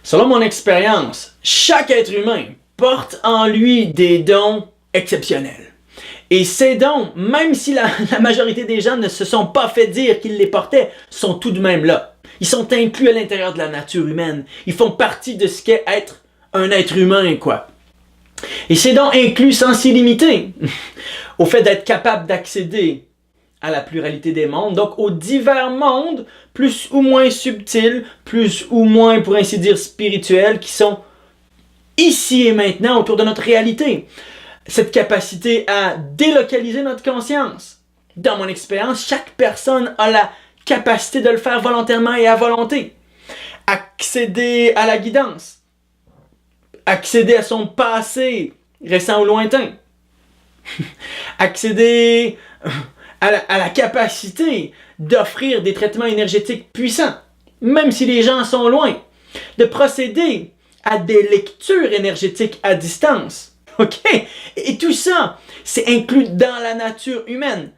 Selon mon expérience, chaque être humain porte en lui des dons exceptionnels. Et ces dons, même si la majorité des gens ne se sont pas fait dire qu'ils les portaient, sont tout de même là. Ils sont inclus à l'intérieur de la nature humaine. Ils font partie de ce qu'est être un être humain, quoi. Et ces dons incluent sans illimité au fait d'être capable d'accéder à la pluralité des mondes, donc aux divers mondes, plus ou moins subtils, plus ou moins, pour ainsi dire, spirituels, qui sont ici et maintenant autour de notre réalité. Cette capacité à délocaliser notre conscience. Dans mon expérience, chaque personne a la capacité de le faire volontairement et à volonté. Accéder à la guidance. Accéder à son passé, récent ou lointain. Accéder à la capacité d'offrir des traitements énergétiques puissants, même si les gens sont loin. De procéder à des lectures énergétiques à distance. OK? Et tout ça, c'est inclus dans la nature humaine.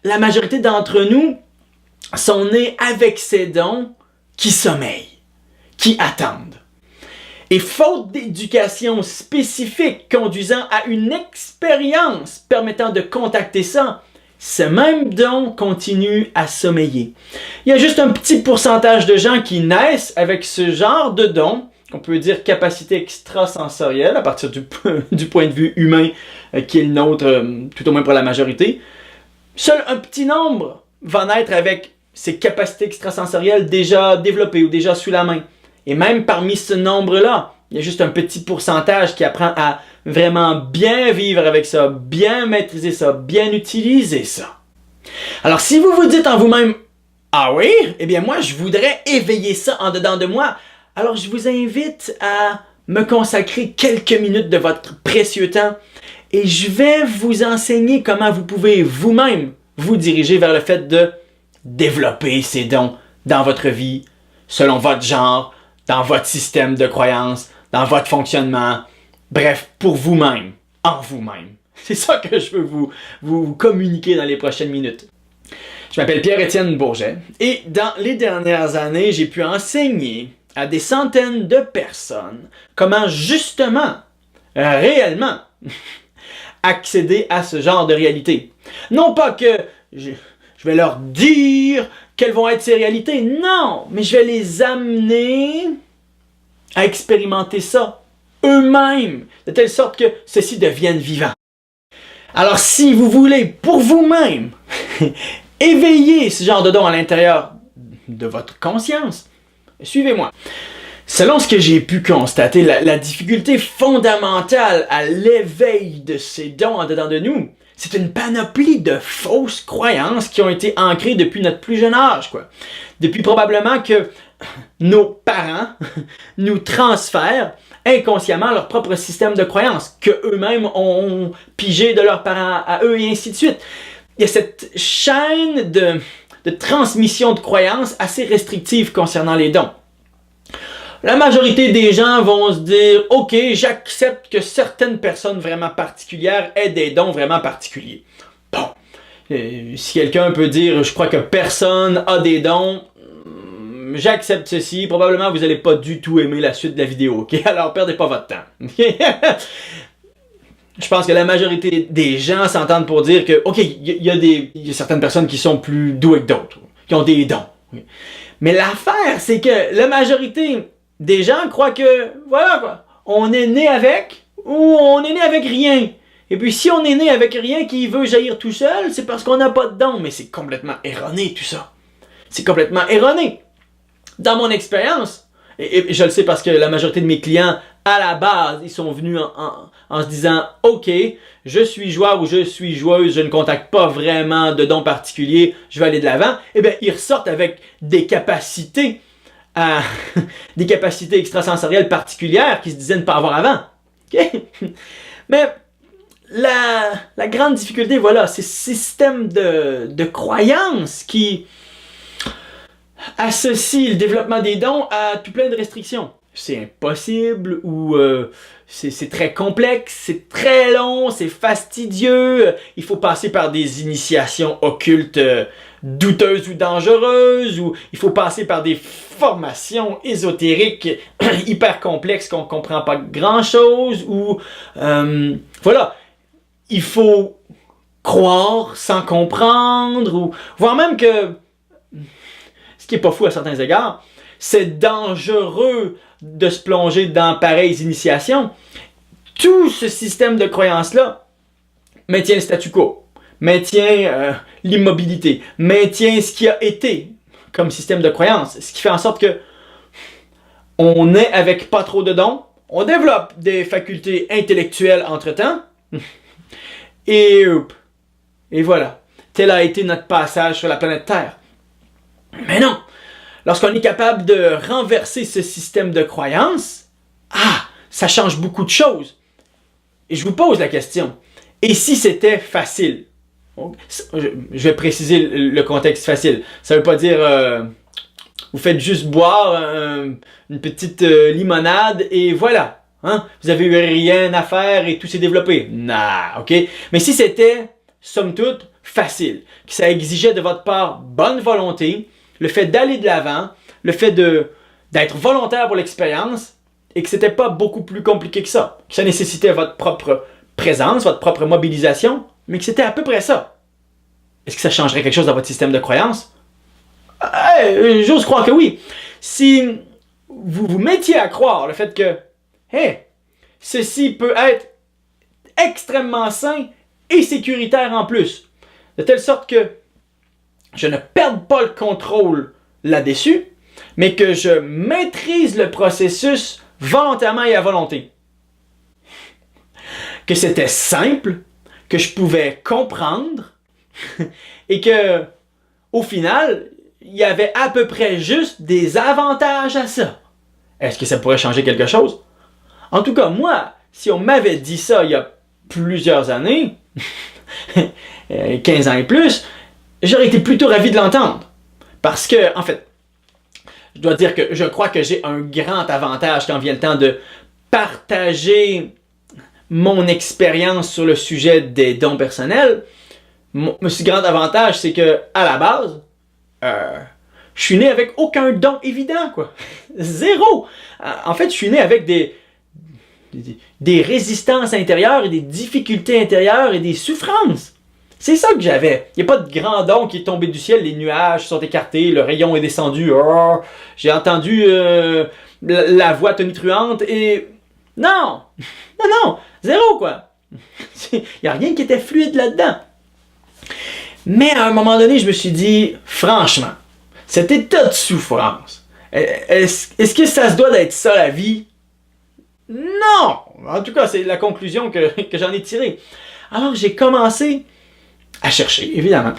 La majorité d'entre nous sont nés avec ces dons qui sommeillent, qui attendent. Et faute d'éducation spécifique conduisant à une expérience permettant de contacter ça, ce même don continue à sommeiller. Il y a juste un petit pourcentage de gens qui naissent avec ce genre de don, qu'on peut dire capacité extrasensorielle à partir du point de vue humain qui est le nôtre, tout au moins pour la majorité. Seul un petit nombre va naître avec ces capacités extrasensorielles déjà développées ou déjà sous la main. Et même parmi ce nombre-là, il y a juste un petit pourcentage qui apprend à vraiment bien vivre avec ça, bien maîtriser ça, bien utiliser ça. Alors si vous vous dites en vous-même « Ah oui? Eh bien moi je voudrais éveiller ça en dedans de moi », alors je vous invite à me consacrer quelques minutes de votre précieux temps et je vais vous enseigner comment vous pouvez vous-même vous diriger vers le fait de développer ces dons dans votre vie, selon votre genre, dans votre système de croyances, dans votre fonctionnement, bref, pour vous-même, en vous-même. C'est ça que je veux vous communiquer dans les prochaines minutes. Je m'appelle Pierre-Étienne Bourget et dans les dernières années, j'ai pu enseigner à des centaines de personnes comment justement, réellement, accéder à ce genre de réalité. Non pas que je vais leur dire quelles vont être ces réalités, non, mais je vais les amener à expérimenter ça eux-mêmes, de telle sorte que ceci devienne vivant. Alors si vous voulez, pour vous-même, éveiller ce genre de don à l'intérieur de votre conscience, suivez-moi. Selon ce que j'ai pu constater, la difficulté fondamentale à l'éveil de ces dons en dedans de nous, c'est une panoplie de fausses croyances qui ont été ancrées depuis notre plus jeune âge, quoi. Depuis probablement que nos parents nous transfèrent inconsciemment leur propre système de croyances que eux-mêmes ont pigé de leurs parents à eux et ainsi de suite. Il y a cette chaîne de transmission de croyances assez restrictive concernant les dons. La majorité des gens vont se dire « Ok, j'accepte que certaines personnes vraiment particulières aient des dons vraiment particuliers. » Bon, si quelqu'un peut dire « Je crois que personne a des dons », j'accepte ceci. Probablement, vous n'allez pas du tout aimer la suite de la vidéo, ok? Alors, perdez pas votre temps. Je pense que la majorité des gens s'entendent pour dire que, ok, il y a certaines personnes qui sont plus douées que d'autres, qui ont des dons. Mais l'affaire, c'est que la majorité des gens croient que, voilà quoi, on est né avec ou on est né avec rien. Et puis si on est né avec rien qui veut jaillir tout seul, c'est parce qu'on n'a pas de dons. Mais c'est complètement erroné tout ça. C'est complètement erroné. Dans mon expérience, et je le sais parce que la majorité de mes clients, à la base, ils sont venus en se disant « Ok, je suis joueur ou je suis joueuse, je ne contacte pas vraiment de dons particuliers, je vais aller de l'avant. » Eh bien, ils ressortent avec des capacités extrasensorielles particulières qu'ils se disaient ne pas avoir avant. Okay? Mais la grande difficulté, voilà, c'est ce système de croyances qui associe le développement des dons à tout plein de restrictions. c'est impossible ou c'est très complexe, c'est très long, c'est fastidieux, il faut passer par des initiations occultes douteuses ou dangereuses, ou il faut passer par des formations ésotériques hyper complexes qu'on ne comprend pas grand-chose, ou voilà, il faut croire sans comprendre, ou voire même que, ce qui n'est pas fou à certains égards, c'est dangereux de se plonger dans pareilles initiations. Tout ce système de croyances-là maintient le statu quo, maintient l'immobilité, maintient ce qui a été comme système de croyances, ce qui fait en sorte que on est avec pas trop de dons, on développe des facultés intellectuelles entre-temps, et voilà, tel a été notre passage sur la planète Terre. Mais non! Lorsqu'on est capable de renverser ce système de croyances, ça change beaucoup de choses. Et je vous pose la question, et si c'était facile? Je vais préciser le contexte facile. Ça ne veut pas dire vous faites juste boire une petite limonade et voilà. Hein? Vous n'avez eu rien à faire et tout s'est développé. Ok? Mais si c'était, somme toute, facile, que ça exigeait de votre part bonne volonté, le fait d'aller de l'avant, le fait d'être volontaire pour l'expérience, et que c'était pas beaucoup plus compliqué que ça nécessitait votre propre présence, votre propre mobilisation, mais que c'était à peu près ça. Est-ce que ça changerait quelque chose dans votre système de croyance? J'ose croire que oui. Si vous vous mettiez à croire le fait que, ceci peut être extrêmement sain et sécuritaire en plus, de telle sorte que je ne perde pas le contrôle là-dessus, mais que je maîtrise le processus volontairement et à volonté. Que c'était simple, que je pouvais comprendre, et que, au final, il y avait à peu près juste des avantages à ça. Est-ce que ça pourrait changer quelque chose? En tout cas, moi, si on m'avait dit ça il y a plusieurs années, 15 ans et plus, j'aurais été plutôt ravi de l'entendre. Parce que, en fait, je dois dire que je crois que j'ai un grand avantage quand vient le temps de partager mon expérience sur le sujet des dons personnels. Ce grand avantage, c'est que, à la base, je suis né avec aucun don évident, quoi. Zéro! En fait, je suis né avec des résistances intérieures et des difficultés intérieures et des souffrances. C'est ça que j'avais. Il n'y a pas de grand don qui est tombé du ciel, les nuages sont écartés, le rayon est descendu, j'ai entendu la voix tonitruante et... Non! Non! Zéro, quoi! Il n'y a rien qui était fluide là-dedans. Mais à un moment donné, je me suis dit, franchement, cet état de souffrance, est-ce que ça se doit d'être ça la vie? Non! En tout cas, c'est la conclusion que j'en ai tirée. Alors j'ai commencé à chercher, évidemment,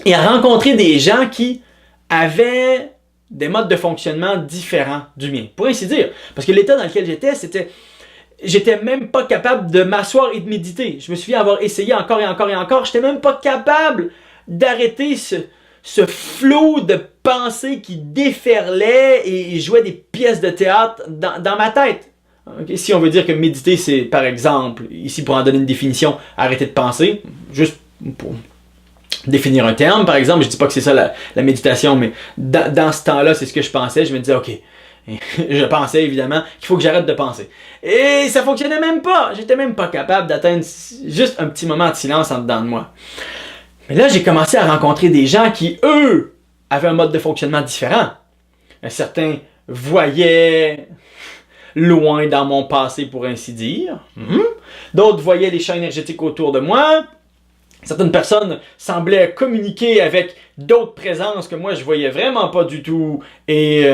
et à rencontrer des gens qui avaient des modes de fonctionnement différents du mien, pour ainsi dire. Parce que l'état dans lequel j'étais même pas capable de m'asseoir et de méditer. Je me souviens avoir essayé encore et encore et encore, j'étais même pas capable d'arrêter ce flot de pensées qui déferlait et jouait des pièces de théâtre dans ma tête. Okay? Si on veut dire que méditer, c'est, par exemple, ici pour en donner une définition, arrêter de penser, juste pour définir un terme, par exemple, je dis pas que c'est ça la méditation, mais dans ce temps-là, c'est ce que je pensais, je me disais, ok, je pensais évidemment qu'il faut que j'arrête de penser. Et ça fonctionnait même pas, j'étais même pas capable d'atteindre juste un petit moment de silence en dedans de moi. Mais là, j'ai commencé à rencontrer des gens qui, eux, avaient un mode de fonctionnement différent. Certains voyaient loin dans mon passé, pour ainsi dire. D'autres voyaient les champs énergétiques autour de moi. Certaines personnes semblaient communiquer avec d'autres présences que moi je voyais vraiment pas du tout. Et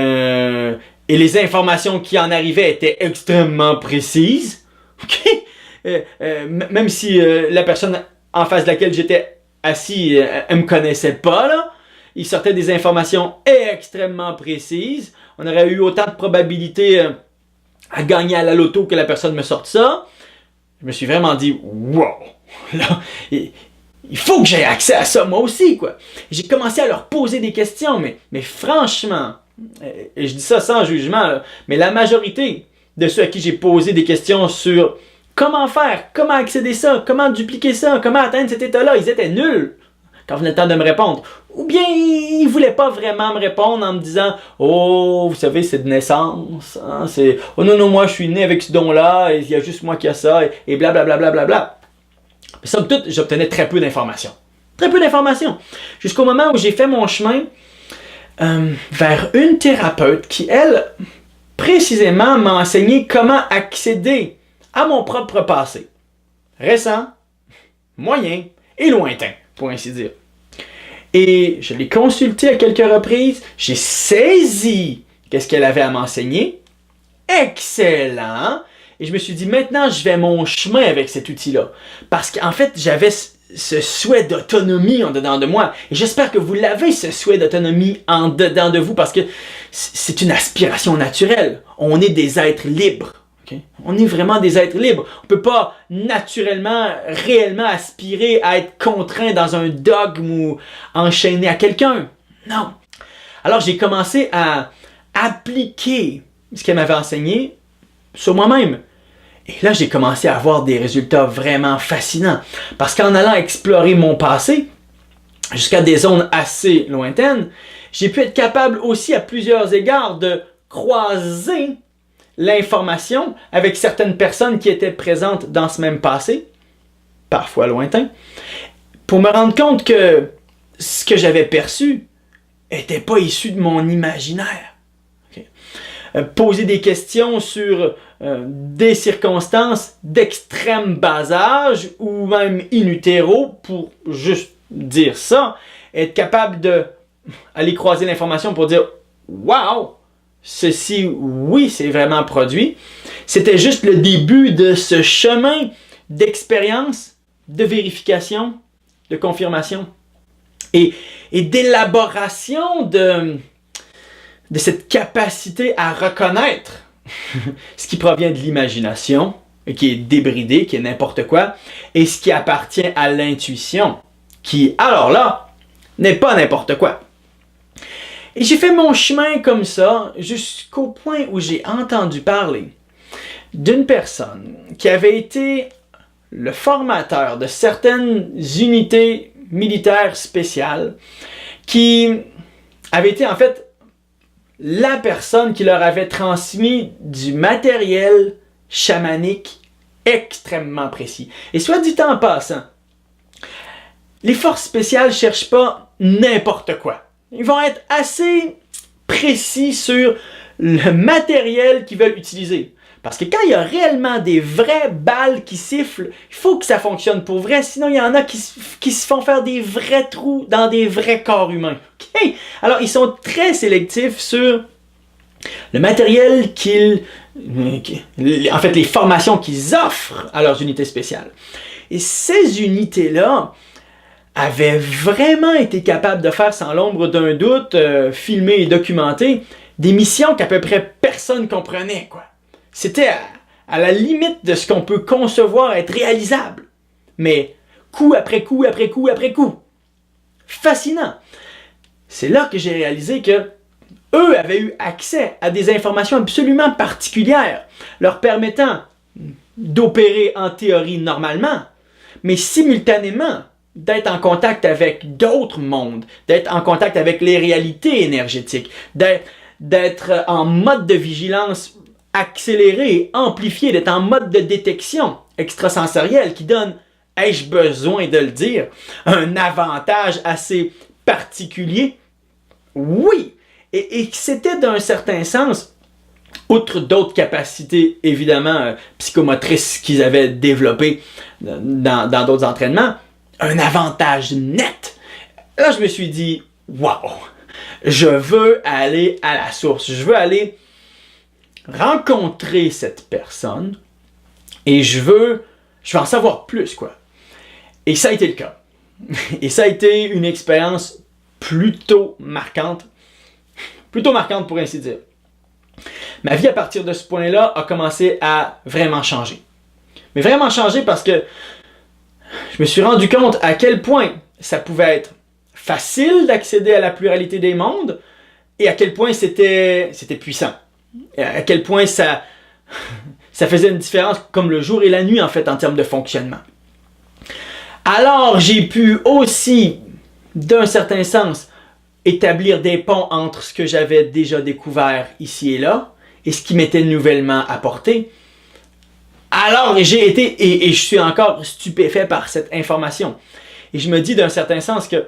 les informations qui en arrivaient étaient extrêmement précises. Okay? Même si la personne en face de laquelle j'étais assis, elle me connaissait pas, là. Il sortait des informations extrêmement précises. On aurait eu autant de probabilités à gagner à la loto que la personne me sorte ça. Je me suis vraiment dit, wow! Là, il faut que j'aie accès à ça moi aussi, quoi. J'ai commencé à leur poser des questions, mais franchement, et je dis ça sans jugement, là, mais la majorité de ceux à qui j'ai posé des questions sur comment faire, comment accéder à ça, comment dupliquer ça, comment atteindre cet état-là, ils étaient nuls quand venait le temps de me répondre. Ou bien ils ne voulaient pas vraiment me répondre en me disant « Oh, vous savez, c'est de naissance. Hein, c'est oh non, non, moi je suis né avec ce don-là, il y a juste moi qui a ça, et blablabla. Bla, bla, bla, bla. » Somme toute, j'obtenais très peu d'informations. Très peu d'informations. Jusqu'au moment où j'ai fait mon chemin vers une thérapeute qui, elle, précisément m'a enseigné comment accéder à mon propre passé. Récent, moyen et lointain, pour ainsi dire. Et je l'ai consultée à quelques reprises, j'ai saisi qu'est-ce qu'elle avait à m'enseigner. Excellent! Et je me suis dit, maintenant, je vais mon chemin avec cet outil-là. Parce qu'en fait, j'avais ce souhait d'autonomie en dedans de moi. Et j'espère que vous l'avez, ce souhait d'autonomie en dedans de vous, parce que c'est une aspiration naturelle. On est des êtres libres. Okay? On est vraiment des êtres libres. On ne peut pas naturellement, réellement aspirer à être contraint dans un dogme ou enchaîné à quelqu'un. Non. Alors, j'ai commencé à appliquer ce qu'elle m'avait enseigné sur moi-même. Et là, j'ai commencé à avoir des résultats vraiment fascinants. Parce qu'en allant explorer mon passé, jusqu'à des zones assez lointaines, j'ai pu être capable aussi à plusieurs égards de croiser l'information avec certaines personnes qui étaient présentes dans ce même passé, parfois lointain, pour me rendre compte que ce que j'avais perçu n'était pas issu de mon imaginaire. Okay. Poser des questions sur des circonstances d'extrême bas âge ou même in utero, pour juste dire ça, être capable d'aller croiser l'information pour dire « Wow! Ceci, oui, c'est vraiment produit. » C'était juste le début de ce chemin d'expérience, de vérification, de confirmation et d'élaboration de cette capacité à reconnaître ce qui provient de l'imagination, qui est débridé, qui est n'importe quoi, et ce qui appartient à l'intuition, qui, alors là, n'est pas n'importe quoi. Et j'ai fait mon chemin comme ça, jusqu'au point où j'ai entendu parler d'une personne qui avait été le formateur de certaines unités militaires spéciales, qui avait été en fait la personne qui leur avait transmis du matériel chamanique extrêmement précis. Et soit dit en passant, les forces spéciales ne cherchent pas n'importe quoi. Ils vont être assez précis sur le matériel qu'ils veulent utiliser. Parce que quand il y a réellement des vraies balles qui sifflent, il faut que ça fonctionne pour vrai. Sinon, il y en a qui se font faire des vrais trous dans des vrais corps humains. Okay? Alors, ils sont très sélectifs sur le matériel en fait, les formations qu'ils offrent à leurs unités spéciales. Et ces unités-là avaient vraiment été capables de faire, sans l'ombre d'un doute, filmer et documenter des missions qu'à peu près personne comprenait, quoi. C'était à la limite de ce qu'on peut concevoir être réalisable. Mais coup après coup, après coup, après coup. Fascinant. C'est là que j'ai réalisé que eux avaient eu accès à des informations absolument particulières, leur permettant d'opérer en théorie normalement, mais simultanément d'être en contact avec d'autres mondes, d'être en contact avec les réalités énergétiques, d'être en mode de vigilance accéléré, amplifié, d'être en mode de détection extrasensorielle qui donne, ai-je besoin de le dire, un avantage assez particulier? Oui! Et c'était d'un certain sens, outre d'autres capacités évidemment psychomotrices qu'ils avaient développées dans d'autres entraînements, un avantage net. Là, je me suis dit, wow! Je veux aller à la source, je veux aller rencontrer cette personne et je veux en savoir plus, quoi. Et ça a été le cas. Et ça a été une expérience plutôt marquante pour ainsi dire. Ma vie à partir de ce point-là a commencé à vraiment changer. Mais vraiment changer parce que je me suis rendu compte à quel point ça pouvait être facile d'accéder à la pluralité des mondes et à quel point c'était puissant. Et à quel point ça faisait une différence comme le jour et la nuit en fait en termes de fonctionnement. Alors j'ai pu aussi, d'un certain sens, établir des ponts entre ce que j'avais déjà découvert ici et là et ce qui m'était nouvellement apporté. Alors j'ai été, et je suis encore stupéfait par cette information. Et je me dis d'un certain sens que,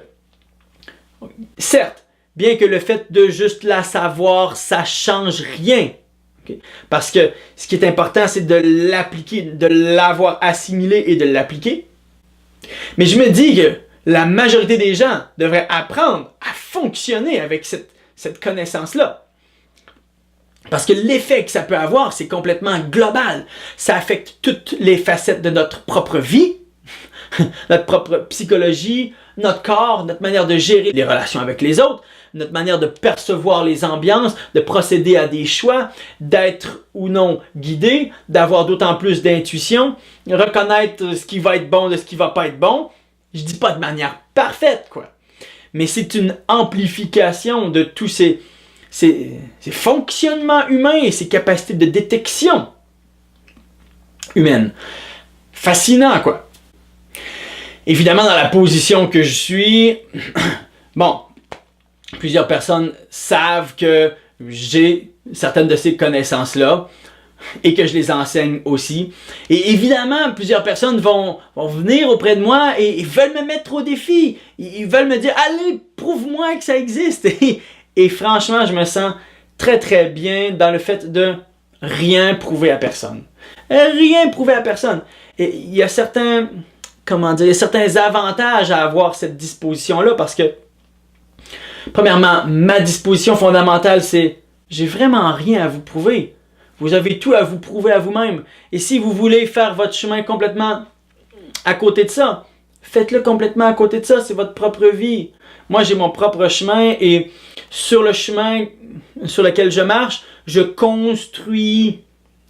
certes, bien que le fait de juste la savoir, ça change rien. Okay? Parce que ce qui est important, c'est de l'appliquer, de l'avoir assimilé et de l'appliquer. Mais je me dis que la majorité des gens devraient apprendre à fonctionner avec cette connaissance-là. Parce que l'effet que ça peut avoir, c'est complètement global. Ça affecte toutes les facettes de notre propre vie, notre propre psychologie, notre corps, notre manière de gérer les relations avec les autres, notre manière de percevoir les ambiances, de procéder à des choix, d'être ou non guidé, d'avoir d'autant plus d'intuition, reconnaître ce qui va être bon de ce qui va pas être bon. Je dis pas de manière parfaite, quoi. Mais c'est une amplification de tous ces fonctionnements humains et ces capacités de détection humaine. Fascinant, quoi. Évidemment, dans la position que je suis, bon, plusieurs personnes savent que j'ai certaines de ces connaissances-là et que je les enseigne aussi. Et évidemment, plusieurs personnes vont venir auprès de moi et veulent me mettre au défi. Ils veulent me dire « Allez, prouve-moi que ça existe! » Et franchement, je me sens très très bien dans le fait de rien prouver à personne. Rien prouver à personne. Et il y a certains avantages à avoir cette disposition-là parce que, premièrement, ma disposition fondamentale, c'est j'ai vraiment rien à vous prouver. Vous avez tout à vous prouver à vous-même. Et si vous voulez faire votre chemin complètement à côté de ça, faites-le complètement à côté de ça. C'est votre propre vie. Moi, j'ai mon propre chemin et sur le chemin sur lequel je marche, je construis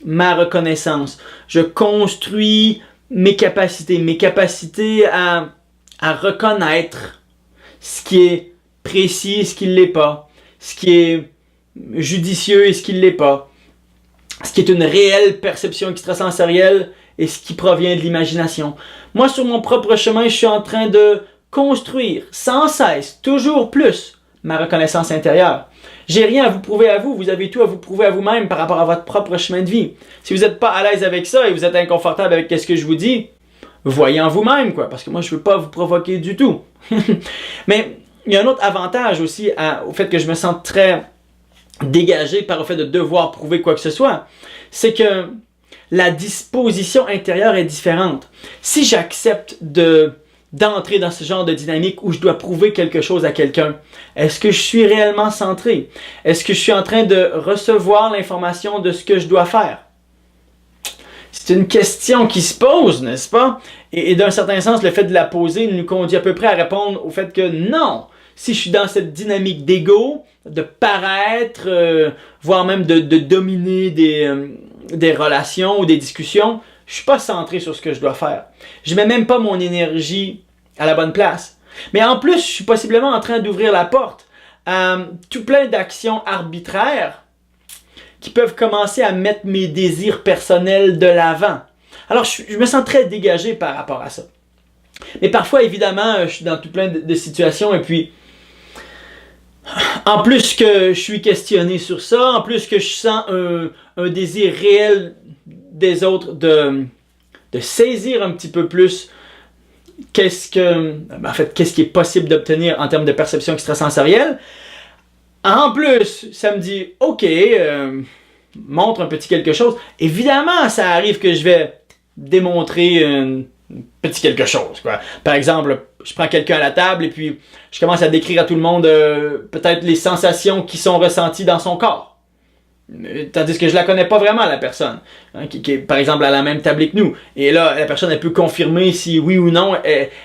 ma reconnaissance. Je construis mes capacités à reconnaître ce qui est précis et ce qui ne l'est pas, ce qui est judicieux et ce qui ne l'est pas, ce qui est une réelle perception extrasensorielle et ce qui provient de l'imagination. Moi, sur mon propre chemin, je suis en train de construire sans cesse, toujours plus, ma reconnaissance intérieure. J'ai rien à vous prouver à vous, vous avez tout à vous prouver à vous-même par rapport à votre propre chemin de vie. Si vous n'êtes pas à l'aise avec ça et vous êtes inconfortable avec ce que je vous dis, voyez en vous-même, quoi, parce que moi, je ne veux pas vous provoquer du tout. Mais il y a un autre avantage aussi au fait que je me sens très dégagé par le fait de devoir prouver quoi que ce soit, c'est que la disposition intérieure est différente. Si j'accepte d'entrer dans ce genre de dynamique où je dois prouver quelque chose à quelqu'un, est-ce que je suis réellement centré? Est-ce que je suis en train de recevoir l'information de ce que je dois faire? C'est une question qui se pose, n'est-ce pas? Et d'un certain sens, le fait de la poser nous conduit à peu près à répondre au fait que non, si je suis dans cette dynamique d'ego, de paraître, voire même de dominer des relations ou des discussions, je ne suis pas centré sur ce que je dois faire. Je ne mets même pas mon énergie à la bonne place. Mais en plus, je suis possiblement en train d'ouvrir la porte à tout plein d'actions arbitraires qui peuvent commencer à mettre mes désirs personnels de l'avant. Alors, je me sens très dégagé par rapport à ça. Mais parfois, évidemment, je suis dans tout plein de situations et puis, en plus que je suis questionné sur ça, en plus que je sens un désir réel des autres de saisir un petit peu plus qu'est-ce qui est possible d'obtenir en termes de perception extrasensorielle. En plus, ça me dit, OK, montre un petit quelque chose. Évidemment, ça arrive que je vais démontrer un petit quelque chose, quoi. Par exemple, je prends quelqu'un à la table et puis je commence à décrire à tout le monde peut-être les sensations qui sont ressenties dans son corps. Tandis que je la connais pas vraiment, la personne, hein, qui est par exemple à la même table que nous. Et là, la personne, elle peut confirmer si oui ou non,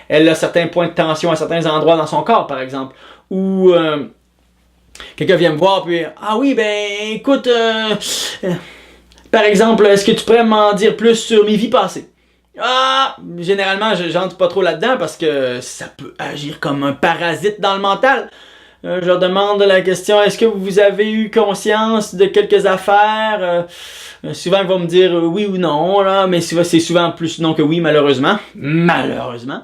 elle a certains points de tension à certains endroits dans son corps, par exemple. Ou quelqu'un vient me voir, puis « Ah oui, ben écoute, par exemple, est-ce que tu pourrais m'en dire plus sur mes vies passées? » Ah, généralement, j'entre pas trop là-dedans parce que ça peut agir comme un parasite dans le mental. Je leur demande la question, est-ce que vous avez eu conscience de quelques affaires? Souvent, ils vont me dire oui ou non, là, mais c'est souvent plus non que oui, malheureusement. Malheureusement.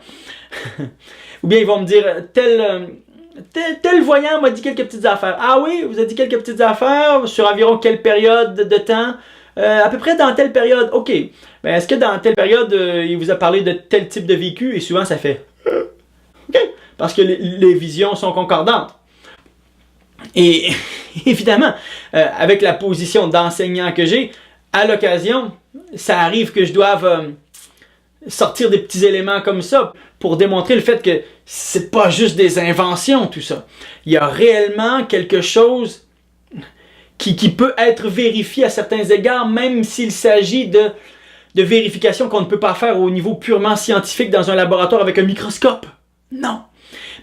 Ou bien ils vont me dire, tel voyant m'a dit quelques petites affaires. Ah oui, vous avez dit quelques petites affaires sur environ quelle période de temps? À peu près dans telle période. OK. Ben, est-ce que dans telle période, il vous a parlé de tel type de vécu? Et souvent, ça fait OK. Parce que les visions sont concordantes. Et évidemment, avec la position d'enseignant que j'ai, à l'occasion, ça arrive que je doive sortir des petits éléments comme ça pour démontrer le fait que c'est pas juste des inventions, tout ça. Il y a réellement quelque chose qui peut être vérifié à certains égards, même s'il s'agit de vérifications qu'on ne peut pas faire au niveau purement scientifique dans un laboratoire avec un microscope. Non.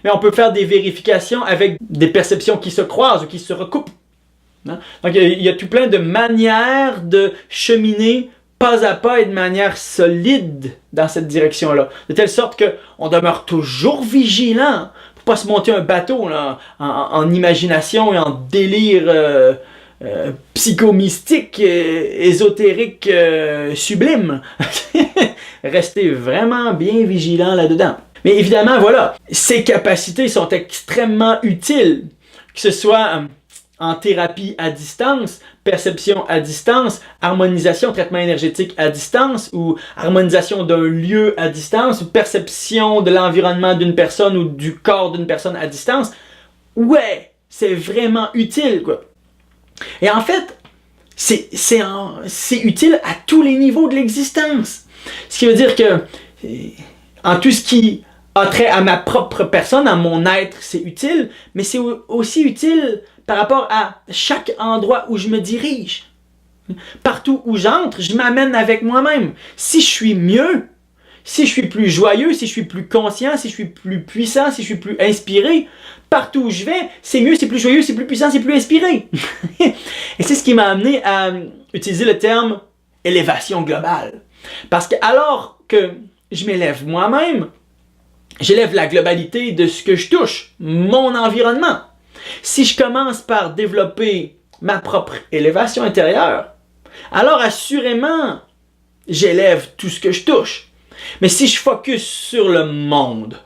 Mais on peut faire des vérifications avec des perceptions qui se croisent ou qui se recoupent. Hein? Donc il y a tout plein de manières de cheminer pas à pas et de manière solide dans cette direction-là. De telle sorte qu'on demeure toujours vigilant pour pas se monter un bateau là, en imagination et en délire psychomystique, ésotérique, sublime. Restez vraiment bien vigilant là-dedans. Mais évidemment, voilà, ces capacités sont extrêmement utiles, que ce soit en thérapie à distance, perception à distance, harmonisation, traitement énergétique à distance, ou harmonisation d'un lieu à distance, ou perception de l'environnement d'une personne ou du corps d'une personne à distance. Ouais, c'est vraiment utile, quoi. Et en fait, c'est utile à tous les niveaux de l'existence. Ce qui veut dire que, en tout ce qui a trait à ma propre personne, à mon être, c'est utile, mais c'est aussi utile par rapport à chaque endroit où je me dirige. Partout où j'entre, je m'amène avec moi-même. Si je suis mieux, si je suis plus joyeux, si je suis plus conscient, si je suis plus puissant, si je suis plus inspiré, partout où je vais, c'est mieux, c'est plus joyeux, c'est plus puissant, c'est plus inspiré. Et c'est ce qui m'a amené à utiliser le terme élévation globale. Parce que alors que je m'élève moi-même, j'élève la globalité de ce que je touche, mon environnement. Si je commence par développer ma propre élévation intérieure, alors assurément, j'élève tout ce que je touche. Mais si je focus sur le monde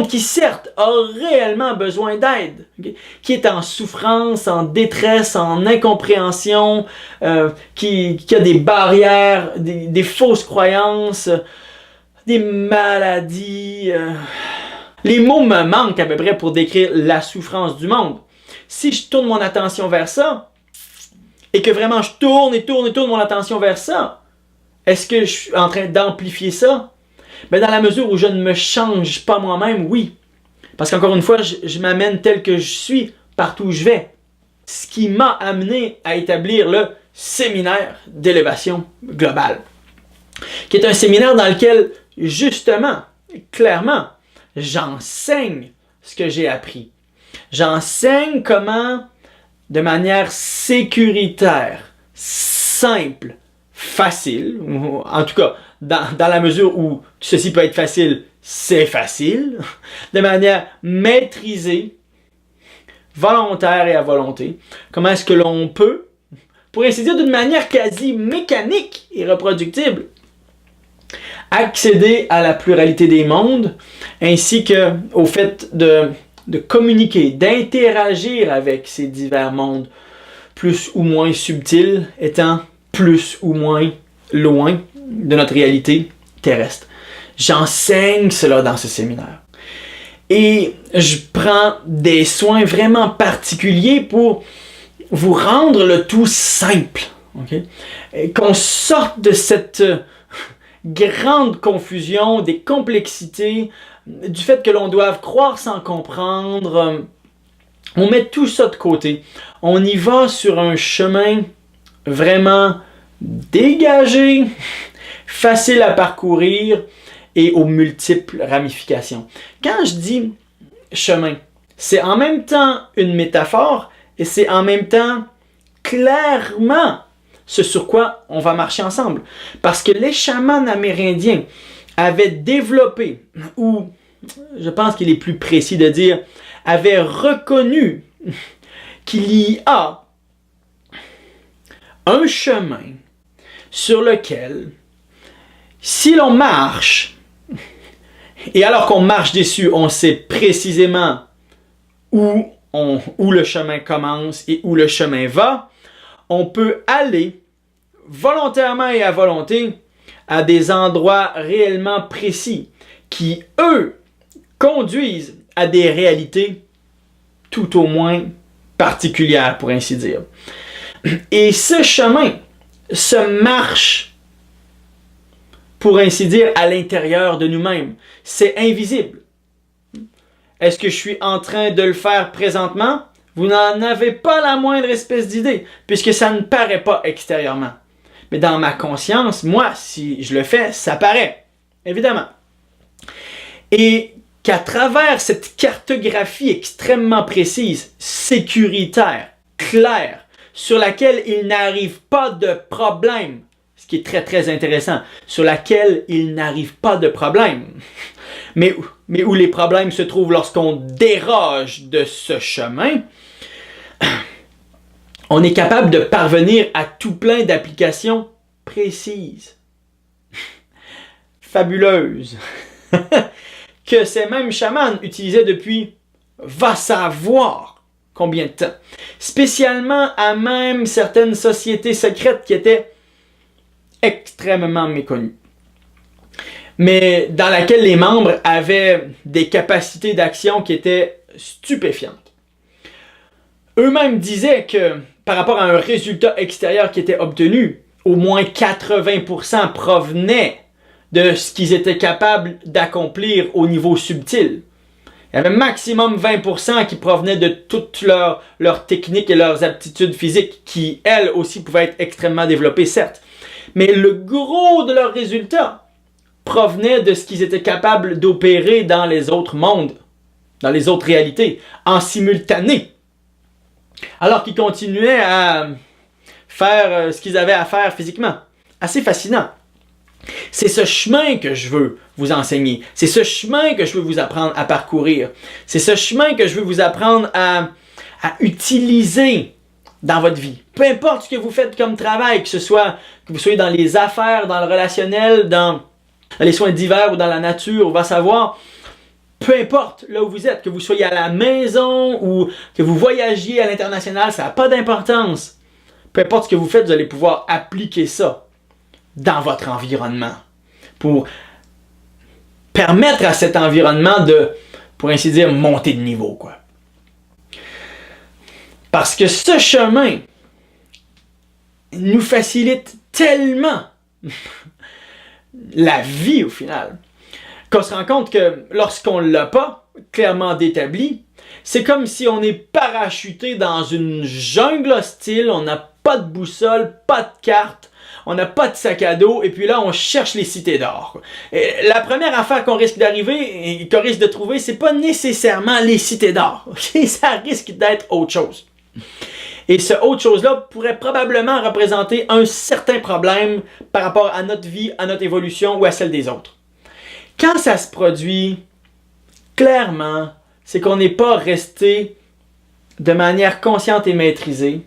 qui certes a réellement besoin d'aide, okay, qui est en souffrance, en détresse, en incompréhension, qui a des barrières, des fausses croyances, des maladies. Les mots me manquent à peu près pour décrire la souffrance du monde. Si je tourne mon attention vers ça, et que vraiment je tourne mon attention vers ça, est-ce que je suis en train d'amplifier ça? Ben dans la mesure où je ne me change pas moi-même, oui. Parce qu'encore une fois, je m'amène tel que je suis partout où je vais. Ce qui m'a amené à établir le séminaire d'élévation globale. Qui est un séminaire dans lequel, justement, clairement, j'enseigne ce que j'ai appris. J'enseigne comment, de manière sécuritaire, simple, facile, en tout cas, dans la mesure où ceci peut être facile, c'est facile, de manière maîtrisée, volontaire et à volonté. Comment est-ce que l'on peut, pour ainsi dire d'une manière quasi mécanique et reproductible, accéder à la pluralité des mondes, ainsi qu'au fait de communiquer, d'interagir avec ces divers mondes, plus ou moins subtils, étant plus ou moins loin de notre réalité terrestre. J'enseigne cela dans ce séminaire. Et je prends des soins vraiment particuliers pour vous rendre le tout simple. Okay? Qu'on sorte de cette grande confusion, des complexités, du fait que l'on doive croire sans comprendre. On met tout ça de côté. On y va sur un chemin vraiment dégagé, facile à parcourir et aux multiples ramifications. Quand je dis chemin, c'est en même temps une métaphore et c'est en même temps clairement ce sur quoi on va marcher ensemble. Parce que les chamans amérindiens avaient développé, ou je pense qu'il est plus précis de dire, avait reconnu qu'il y a un chemin sur lequel, si l'on marche, et alors qu'on marche dessus, on sait précisément où le chemin commence et où le chemin va, on peut aller volontairement et à volonté à des endroits réellement précis qui, eux, conduisent à des réalités tout au moins particulières, pour ainsi dire. Et ce chemin se marche, pour ainsi dire, à l'intérieur de nous-mêmes. C'est invisible. Est-ce que je suis en train de le faire présentement? Vous n'en avez pas la moindre espèce d'idée, puisque ça ne paraît pas extérieurement. Mais dans ma conscience, moi, si je le fais, ça paraît, évidemment. Et qu'à travers cette cartographie extrêmement précise, sécuritaire, claire, sur laquelle il n'arrive pas de problème, ce qui est très très intéressant, sur laquelle il n'arrive pas de problème, mais où les problèmes se trouvent lorsqu'on déroge de ce chemin, on est capable de parvenir à tout plein d'applications précises, fabuleuses, que ces mêmes chamans utilisaient depuis va savoir combien de temps. Spécialement à même certaines sociétés secrètes qui étaient extrêmement méconnues, mais dans laquelle les membres avaient des capacités d'action qui étaient stupéfiantes. Eux-mêmes disaient que par rapport à un résultat extérieur qui était obtenu, au moins 80% provenait de ce qu'ils étaient capables d'accomplir au niveau subtil. Il y avait maximum 20% qui provenaient de toutes leurs techniques et leurs aptitudes physiques qui, elles aussi, pouvaient être extrêmement développées, certes. Mais le gros de leurs résultats provenait de ce qu'ils étaient capables d'opérer dans les autres mondes, dans les autres réalités, en simultané. Alors qu'ils continuaient à faire ce qu'ils avaient à faire physiquement. Assez fascinant. C'est ce chemin que je veux vous enseigner. C'est ce chemin que je veux vous apprendre à parcourir. C'est ce chemin que je veux vous apprendre à utiliser dans votre vie. Peu importe ce que vous faites comme travail, que vous soyez dans les affaires, dans le relationnel, dans les soins divers ou dans la nature, on va savoir. Peu importe là où vous êtes, que vous soyez à la maison ou que vous voyagiez à l'international, ça n'a pas d'importance. Peu importe ce que vous faites, vous allez pouvoir appliquer ça dans votre environnement pour permettre à cet environnement de, pour ainsi dire, monter de niveau, quoi. Parce que ce chemin nous facilite tellement la vie au final, qu'on se rend compte que lorsqu'on ne l'a pas clairement établi, c'est comme si on est parachuté dans une jungle hostile, on n'a pas de boussole, pas de carte, on n'a pas de sac à dos, et puis là, on cherche les cités d'or. La première affaire qu'on risque d'arriver et qu'on risque de trouver, c'est pas nécessairement les cités d'or. Okay? Ça risque d'être autre chose. Et ce autre chose-là pourrait probablement représenter un certain problème par rapport à notre vie, à notre évolution ou à celle des autres. Quand ça se produit, clairement, c'est qu'on n'est pas resté de manière consciente et maîtrisée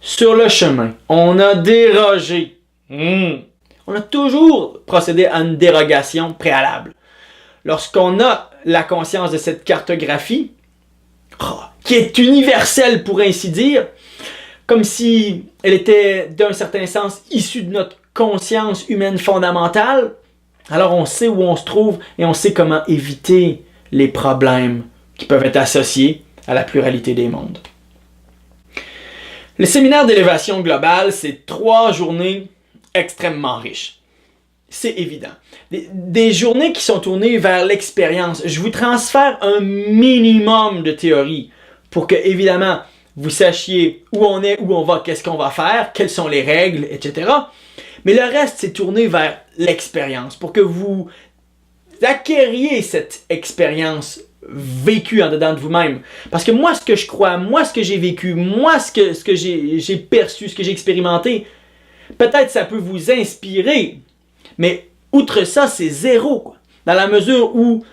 sur le chemin. On a dérogé. On a toujours procédé à une dérogation préalable. Lorsqu'on a la conscience de cette cartographie, qui est universelle pour ainsi dire, comme si elle était d'un certain sens issue de notre conscience humaine fondamentale, alors on sait où on se trouve et on sait comment éviter les problèmes qui peuvent être associés à la pluralité des mondes. Le séminaire d'élévation globale, c'est 3 journées extrêmement riches. C'est évident. Des journées qui sont tournées vers l'expérience. Je vous transfère un minimum de théorie pour que, évidemment, vous sachiez où on est, où on va, qu'est-ce qu'on va faire, quelles sont les règles, etc. Mais le reste, c'est tourné vers l'expérience pour que vous acquériez cette expérience vécue en dedans de vous-même. Parce que moi, ce que je crois, moi, ce que j'ai vécu, moi, ce que j'ai perçu, ce que j'ai expérimenté, peut-être ça peut vous inspirer, mais outre ça, c'est zéro, quoi. Dans la mesure où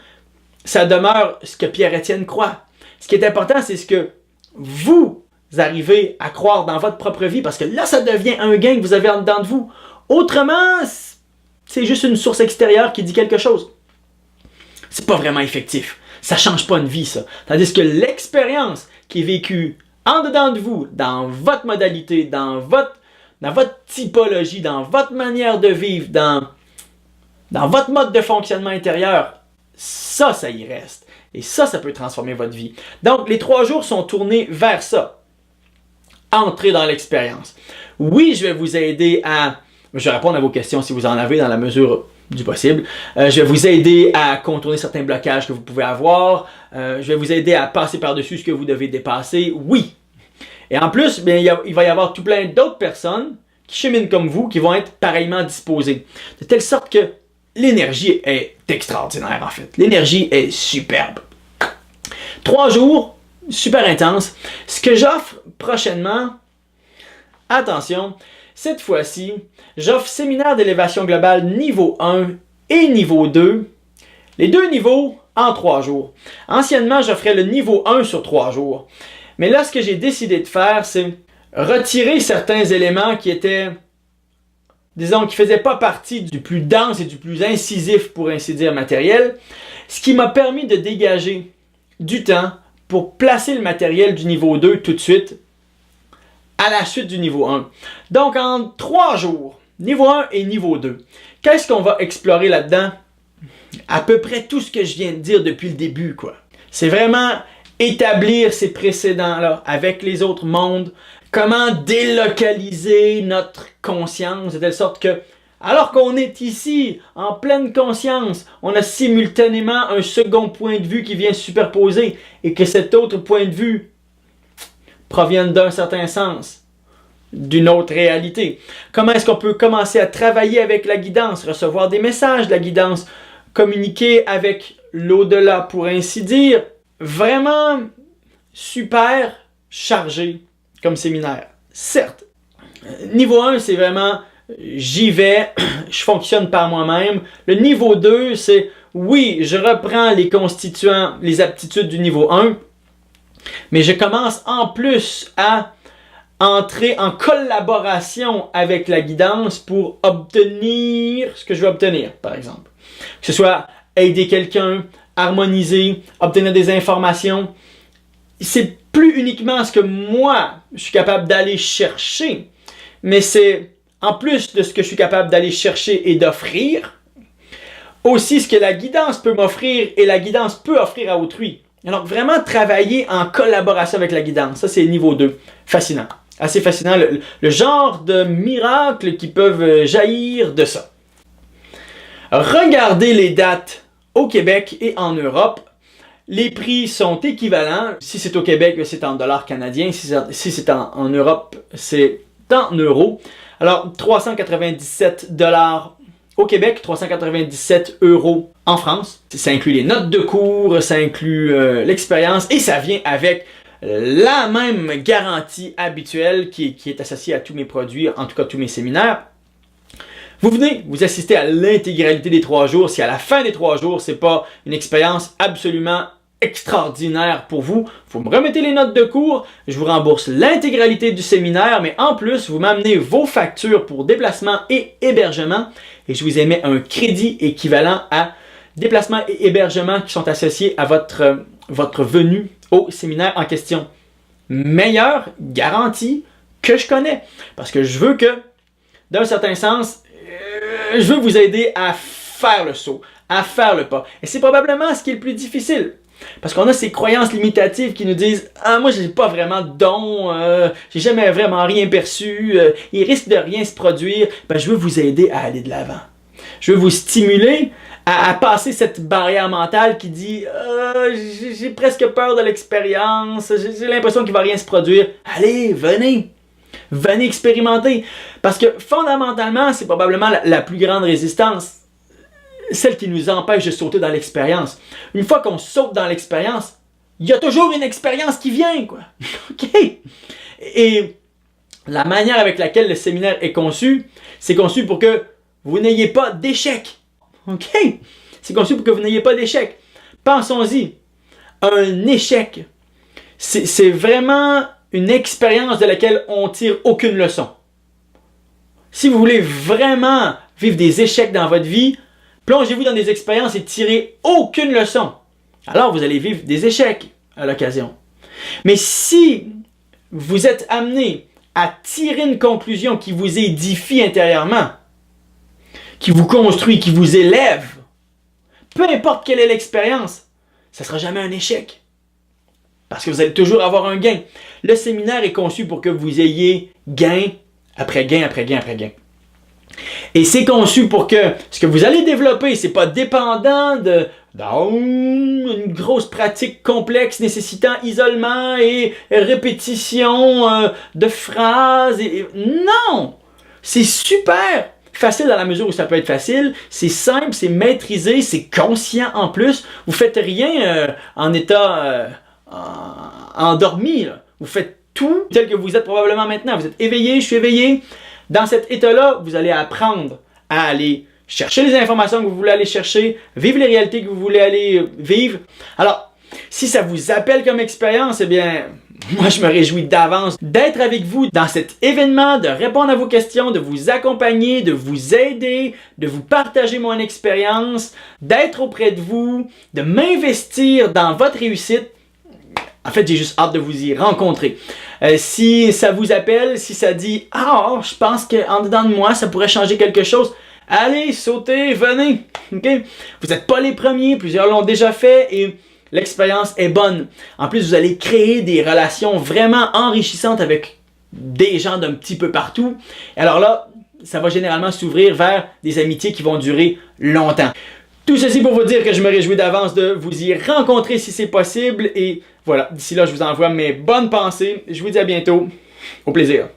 ça demeure ce que Pierre-Étienne croit. Ce qui est important, c'est ce que vous arrivez à croire dans votre propre vie, parce que là, ça devient un gain que vous avez en dedans de vous. Autrement, c'est juste une source extérieure qui dit quelque chose. C'est pas vraiment effectif. Ça change pas une vie, ça. Tandis que l'expérience qui est vécue en dedans de vous, dans votre modalité, dans votre typologie, dans votre manière de vivre, dans votre mode de fonctionnement intérieur, ça y reste. Et ça peut transformer votre vie. Donc, les 3 jours sont tournés vers ça. Entrer dans l'expérience. Oui, je vais vous aider à... Je vais répondre à vos questions si vous en avez dans la mesure du possible. Je vais vous aider à contourner certains blocages que vous pouvez avoir. Je vais vous aider à passer par-dessus ce que vous devez dépasser. Oui. Et en plus, bien, il va y avoir tout plein d'autres personnes qui cheminent comme vous, qui vont être pareillement disposées. De telle sorte que l'énergie est extraordinaire, en fait. L'énergie est superbe. 3 jours, super intense. Ce que j'offre prochainement, attention, cette fois-ci, j'offre séminaire d'élévation globale niveau 1 et niveau 2. Les 2 niveaux en 3 jours. Anciennement, j'offrais le niveau 1 sur 3 jours. Mais là, ce que j'ai décidé de faire, c'est retirer certains éléments qui étaient, disons, qui ne faisaient pas partie du plus dense et du plus incisif, pour ainsi dire, matériel. Ce qui m'a permis de dégager du temps pour placer le matériel du niveau 2 tout de suite à la suite du niveau 1. Donc, en 3 jours, niveau 1 et niveau 2, qu'est-ce qu'on va explorer là-dedans? À peu près tout ce que je viens de dire depuis le début, quoi. C'est vraiment établir ces précédents-là avec les autres mondes, comment délocaliser notre conscience de telle sorte que, alors qu'on est ici, en pleine conscience, on a simultanément un second point de vue qui vient se superposer et que cet autre point de vue provienne d'un certain sens, d'une autre réalité. Comment est-ce qu'on peut commencer à travailler avec la guidance, recevoir des messages de la guidance, communiquer avec l'au-delà, pour ainsi dire. Vraiment super chargé comme séminaire. Certes, niveau 1, c'est vraiment j'y vais, je fonctionne par moi-même. Le niveau 2, c'est oui, je reprends les constituants, les aptitudes du niveau 1, mais je commence en plus à entrer en collaboration avec la guidance pour obtenir ce que je veux obtenir, par exemple. Que ce soit aider quelqu'un, harmoniser, obtenir des informations. C'est plus uniquement ce que moi, je suis capable d'aller chercher, mais c'est en plus de ce que je suis capable d'aller chercher et d'offrir, aussi ce que la guidance peut m'offrir et la guidance peut offrir à autrui. Alors vraiment travailler en collaboration avec la guidance, ça c'est niveau 2. Fascinant. Assez fascinant, le genre de miracles qui peuvent jaillir de ça. Regardez les dates au Québec et en Europe. Les prix sont équivalents. Si c'est au Québec, c'est en dollars canadiens. Si c'est en Europe, c'est en euros. Alors, 397 $ au Québec, 397 € en France. Ça inclut les notes de cours, ça inclut l'expérience et ça vient avec la même garantie habituelle qui est associée à tous mes produits, en tout cas tous mes séminaires. Vous venez, vous assistez à l'intégralité des 3 jours. Si à la fin des 3 jours, c'est pas une expérience absolument extraordinaire pour vous, vous me remettez les notes de cours, je vous rembourse l'intégralité du séminaire, mais en plus, vous m'amenez vos factures pour déplacement et hébergement et je vous émets un crédit équivalent à déplacement et hébergement qui sont associés à votre venue au séminaire en question. Meilleure garantie que je connais. Parce que je veux que, d'un certain sens, je veux vous aider à faire le saut, à faire le pas. Et c'est probablement ce qui est le plus difficile. Parce qu'on a ces croyances limitatives qui nous disent « Ah, moi, j'ai pas vraiment de don, j'ai jamais vraiment rien perçu, il risque de rien se produire. » Ben, je veux vous aider à aller de l'avant. Je veux vous stimuler à passer cette barrière mentale qui dit j'ai presque peur de l'expérience, j'ai l'impression qu'il va rien se produire. Allez, venez! Venez expérimenter. Parce que fondamentalement, c'est probablement la plus grande résistance. Celle qui nous empêche de sauter dans l'expérience. Une fois qu'on saute dans l'expérience, il y a toujours une expérience qui vient, quoi. OK? Et la manière avec laquelle le séminaire est conçu, c'est conçu pour que vous n'ayez pas d'échec. OK? C'est conçu pour que vous n'ayez pas d'échec. Pensons-y. Un échec c'est vraiment une expérience de laquelle on tire aucune leçon. Si vous voulez vraiment vivre des échecs dans votre vie, plongez-vous dans des expériences et tirez aucune leçon. Alors vous allez vivre des échecs à l'occasion. Mais si vous êtes amené à tirer une conclusion qui vous édifie intérieurement, qui vous construit, qui vous élève, peu importe quelle est l'expérience, ça ne sera jamais un échec. Parce que vous allez toujours avoir un gain. Le séminaire est conçu pour que vous ayez gain après gain, après gain, après gain. Et c'est conçu pour que ce que vous allez développer, c'est pas dépendant d'une grosse pratique complexe nécessitant isolement et répétition de phrases. Non! C'est super facile dans la mesure où ça peut être facile. C'est simple, c'est maîtrisé, c'est conscient en plus. Vous faites rien en état endormi. Là. Vous faites tout tel que vous êtes probablement maintenant. Vous êtes éveillé, je suis éveillé. Dans cet état-là, vous allez apprendre à aller chercher les informations que vous voulez aller chercher, vivre les réalités que vous voulez aller vivre. Alors, si ça vous appelle comme expérience, eh bien, moi je me réjouis d'avance d'être avec vous dans cet événement, de répondre à vos questions, de vous accompagner, de vous aider, de vous partager mon expérience, d'être auprès de vous, de m'investir dans votre réussite. En fait, j'ai juste hâte de vous y rencontrer. Si ça vous appelle, si ça dit « Ah, je pense qu'en dedans de moi, ça pourrait changer quelque chose », allez, sautez, venez. Okay? Vous n'êtes pas les premiers, plusieurs l'ont déjà fait et l'expérience est bonne. En plus, vous allez créer des relations vraiment enrichissantes avec des gens d'un petit peu partout. Et alors là, ça va généralement s'ouvrir vers des amitiés qui vont durer longtemps. Tout ceci pour vous dire que je me réjouis d'avance de vous y rencontrer si c'est possible. Et voilà, d'ici là, je vous envoie mes bonnes pensées. Je vous dis à bientôt. Au plaisir.